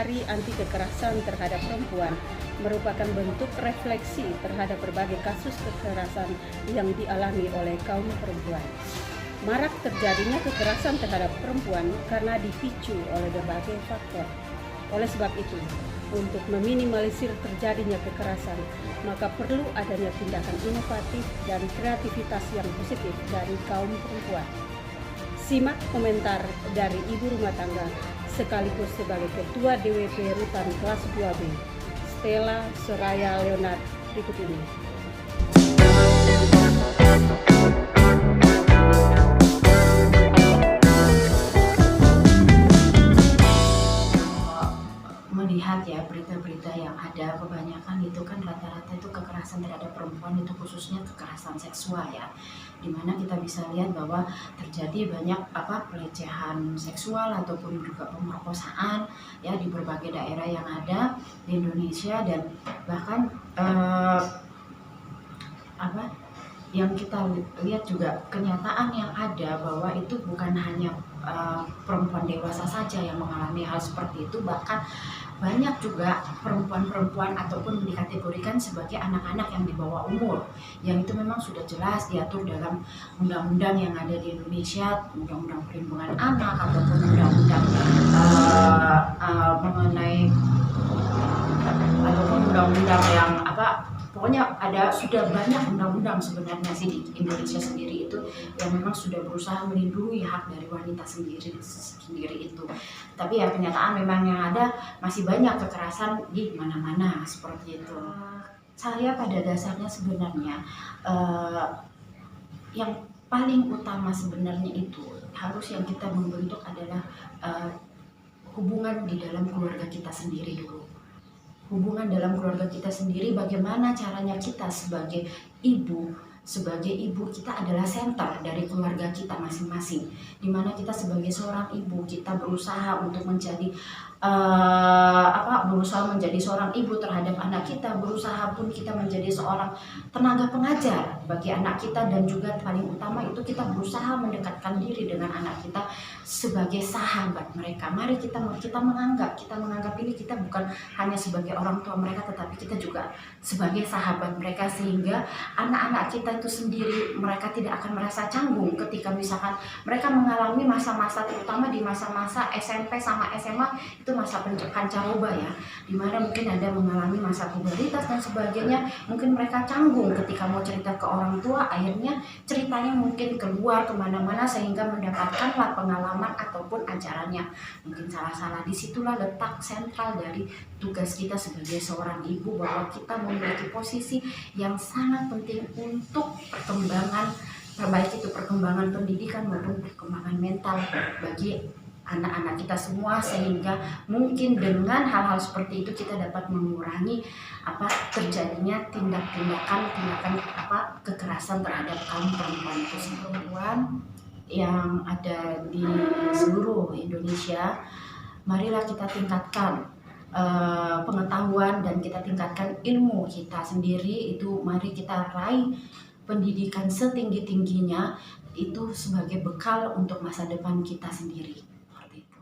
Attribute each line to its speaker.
Speaker 1: Hari Anti Kekerasan Terhadap Perempuan merupakan bentuk refleksi terhadap berbagai kasus kekerasan yang dialami oleh kaum perempuan. Marak terjadinya kekerasan terhadap perempuan karena dipicu oleh berbagai faktor. Oleh sebab itu, untuk meminimalisir terjadinya kekerasan, maka perlu adanya tindakan inovatif dan kreativitas yang positif dari kaum perempuan. Simak komentar dari ibu rumah tangga sekaligus sebagai Ketua DWP Rutan Kelas 2B, Stella Soraya Leonard, berikut ini.
Speaker 2: Melihat ya berita-berita yang ada, kebanyakan itu kan rata-rata itu kekerasan terhadap perempuan, itu khususnya kekerasan seksual ya, dimana kita bisa lihat bahwa terjadi banyak pelecehan seksual ataupun juga pemerkosaan ya di berbagai daerah yang ada di Indonesia. Dan bahkan yang kita lihat juga kenyataan yang ada bahwa itu bukan hanya perempuan dewasa saja yang mengalami hal seperti itu, bahkan banyak juga perempuan-perempuan ataupun dikategorikan sebagai anak-anak yang di bawah umur, yang itu memang sudah jelas diatur dalam undang-undang yang ada di Indonesia, undang-undang perlindungan anak ataupun undang-undang mengenai ataupun undang-undang yang pokoknya sudah banyak undang-undang sebenarnya sih di Indonesia sendiri itu yang memang sudah berusaha melindungi hak dari wanita sendiri itu. Tapi ya kenyataan memang yang ada masih banyak kekerasan di mana-mana seperti itu. Saya pada dasarnya sebenarnya yang paling utama sebenarnya itu harus yang kita membentuk adalah hubungan di dalam keluarga kita sendiri dulu. Hubungan dalam keluarga kita sendiri, bagaimana caranya kita sebagai ibu kita adalah senter dari keluarga kita masing-masing, dimana kita sebagai seorang ibu kita berusaha untuk menjadi berusaha menjadi seorang ibu terhadap anak kita, berusaha pun kita menjadi seorang tenaga pengajar bagi anak kita, dan juga paling utama itu kita berusaha mendekatkan diri dengan anak kita sebagai sahabat mereka. Mari kita menganggap ini kita bukan hanya sebagai orang tua mereka, tetapi kita juga sebagai sahabat mereka, sehingga anak-anak kita itu sendiri mereka tidak akan merasa canggung ketika misalkan mereka mengalami masa-masa, terutama di masa-masa SMP sama SMA, itu masa pancaroba ya, dimana mungkin ada mengalami masa pubertas dan sebagainya. Mungkin mereka canggung ketika mau cerita ke orang tua, akhirnya ceritanya mungkin keluar kemana-mana sehingga mendapatkanlah pengalaman ataupun ajarannya. Mungkin salah-salah, disitulah letak sentral dari tugas kita sebagai seorang ibu, bahwa kita memiliki posisi yang sangat penting untuk perkembangan, baik itu perkembangan pendidikan maupun perkembangan mental bagi anak-anak kita semua, sehingga mungkin dengan hal-hal seperti itu kita dapat mengurangi terjadinya tindakan kekerasan terhadap kaum perempuan itu sendiri. Yang ada di seluruh Indonesia, marilah kita tingkatkan pengetahuan dan kita tingkatkan ilmu kita sendiri itu. Mari kita raih pendidikan setinggi-tingginya itu sebagai bekal untuk masa depan kita sendiri. Seperti itu.